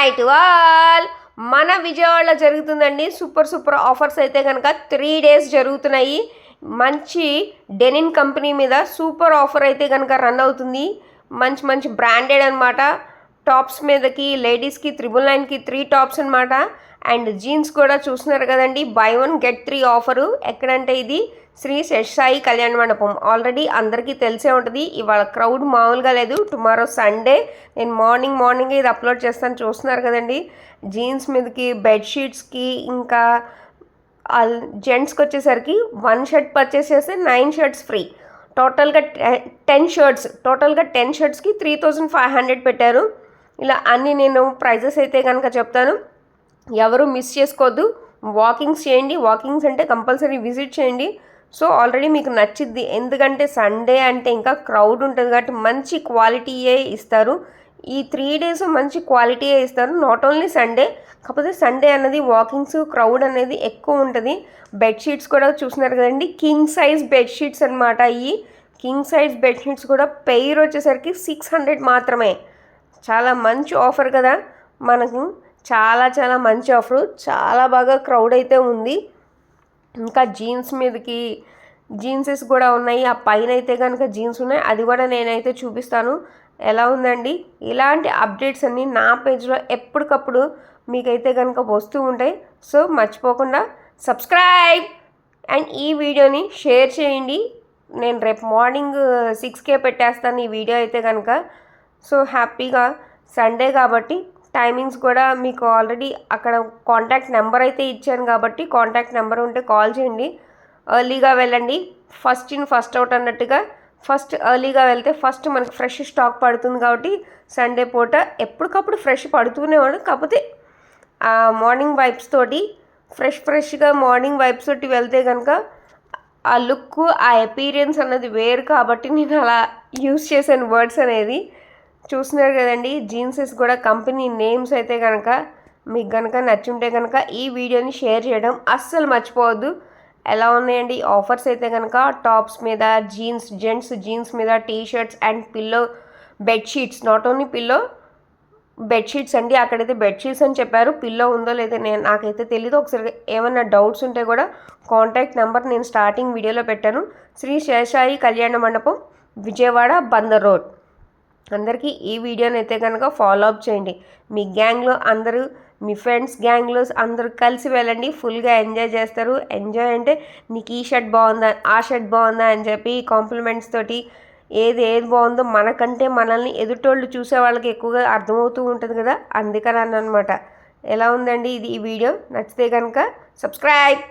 Hi to all. మన విజయవాడలో జరుగుతుందండి సూపర్ ఆఫర్స్ అయితే కనుక 3 days జరుగుతున్నాయి. మంచి డెనిన్ కంపెనీ మీద సూపర్ ఆఫర్ అయితే కనుక రన్ అవుతుంది. మంచి బ్రాండెడ్ అనమాట. టాప్స్ మీదకి లేడీస్కి 999కి 3 టాప్స్ అనమాట. అండ్ జీన్స్ కూడా చూస్తున్నారు కదండి, buy 1 get 3 ఆఫరు. ఎక్కడంటే ఇది శ్రీ శేషసాయి కళ్యాణ మండపం. ఆల్రెడీ అందరికీ తెలిసే ఉంటుంది. ఇవాళ క్రౌడ్ మామూలుగా లేదు. Tomorrow Sunday. నేను మార్నింగ్ ఇది అప్లోడ్ చేస్తాను, చూస్తున్నారు కదండి. జీన్స్ మీదకి బెడ్షీట్స్కి ఇంకా జెంట్స్కి వచ్చేసరికి 1 షర్ట్ పర్చేస్ చేస్తే 9 షర్ట్స్ ఫ్రీ. టోటల్గా 10 షర్ట్స్కి 3500 పెట్టారు. ఇలా అన్నీ నేను ప్రైజెస్ అయితే కనుక చెప్తాను, ఎవరు మిస్ చేసుకోవద్దు. వాకింగ్స్ చేయండి. వాకింగ్స్ అంటే కంపల్సరీ విజిట్ చేయండి. సో ఆల్రెడీ మీకు నచ్చిద్ది, ఎందుకంటే సండే అంటే ఇంకా క్రౌడ్ ఉంటుంది కాబట్టి మంచి క్వాలిటీయే ఇస్తారు. ఈ 3 days మంచి క్వాలిటీయే ఇస్తారు. నాట్ ఓన్లీ సండే, కాకపోతే సండే అన్నది వాకింగ్స్ క్రౌడ్ అనేది ఎక్కువ ఉంటుంది. బెడ్షీట్స్ కూడా చూస్తున్నారు కదండి, కింగ్ సైజ్ బెడ్షీట్స్ అనమాట. ఈ కింగ్ సైజ్ బెడ్షీట్స్ కూడా పెయిర్ వచ్చేసరికి 600 మాత్రమే. చాలా మంచి ఆఫర్ కదా మనకు. చాలా మంచి ఆఫరు. చాలా బాగా క్రౌడ్ అయితే ఉంది. ఇంకా జీన్స్ మీదకి జీన్సెస్ కూడా ఉన్నాయి. ఆ పైన అయితే కనుక జీన్స్ ఉన్నాయి, అది కూడా నేనైతే చూపిస్తాను ఎలా ఉందండి. ఇలాంటి అప్డేట్స్ అన్నీ నా పేజ్లో ఎప్పటికప్పుడు మీకైతే కనుక వస్తూ ఉంటాయి. సో మర్చిపోకుండా సబ్స్క్రైబ్ అండ్ ఈ వీడియోని షేర్ చేయండి. నేను రేపు మార్నింగ్ 6 పెట్టేస్తాను ఈ వీడియో అయితే కనుక. సో హ్యాపీగా సండే కాబట్టి టైమింగ్స్ కూడా మీకు ఆల్రెడీ అక్కడ కాంటాక్ట్ నెంబర్ అయితే ఇచ్చాను కాబట్టి కాంటాక్ట్ నెంబర్ ఉంటే కాల్ చేయండి. ఎర్లీగా వెళ్ళండి, ఫస్ట్ ఇన్ ఫస్ట్ అవుట్ అన్నట్టుగా. ఫస్ట్ ఎర్లీగా వెళ్తే ఫస్ట్ మనకు ఫ్రెష్ స్టాక్ పడుతుంది కాబట్టి సండే పూట ఎప్పటికప్పుడు ఫ్రెష్ పడుతూనే ఉండదు. కాకపోతే మార్నింగ్ వైబ్స్ తోటి ఫ్రెష్గా మార్నింగ్ వైబ్స్ తోటి వెళ్తే కనుక ఆ లుక్ ఆ అపీరియన్స్ అన్నది వేరు కాబట్టి నేను అలా యూస్ చేశాను వర్డ్స్ అనేది. చూస్తున్నారు కదండి, జీన్సెస్ కూడా కంపెనీ నేమ్స్ అయితే కనుక మీకు కనుక నచ్చుంటే కనుక ఈ వీడియోని షేర్ చేయడం అస్సలు మర్చిపోవద్దు. ఎలా ఉన్నాయండి ఆఫర్స్ అయితే కనుక టాప్స్ మీద జెంట్స్ జీన్స్ మీద T shirts and pillow bedsheets. Not only pillow bedsheets అండి, అక్కడైతే బెడ్షీట్స్ అని చెప్పారు. పిల్లో ఉందో లేదో నాకైతే తెలీదు. ఒకసారి ఏమన్నా డౌట్స్ ఉంటే కూడా కాంటాక్ట్ నెంబర్ నేను స్టార్టింగ్ వీడియోలో పెట్టాను. శ్రీ శేషసాయి కళ్యాణ మండపం, విజయవాడ, బందర్ రోడ్. అందరికీ ఈ వీడియోని అయితే కనుక ఫాలో అప్ చేయండి. మీ గ్యాంగ్లో అందరూ, మీ ఫ్రెండ్స్ గ్యాంగ్లో అందరూ కలిసి వెళ్ళండి, ఫుల్గా ఎంజాయ్ చేస్తారు. ఎంజాయ్ అంటే నీకు ఈ షర్ట్ బాగుందా, ఆ షర్ట్ బాగుందా అని చెప్పి కాంప్లిమెంట్స్ తోటి ఏది బాగుందో మనకంటే మనల్ని ఎదుటోళ్ళు చూసే వాళ్ళకి ఎక్కువగా అర్థమవుతూ ఉంటుంది కదా, అందుకని అనమాట. ఎలా ఉందండి ఇది ఈ వీడియో? నచ్చితే కనుక సబ్స్క్రైబ్.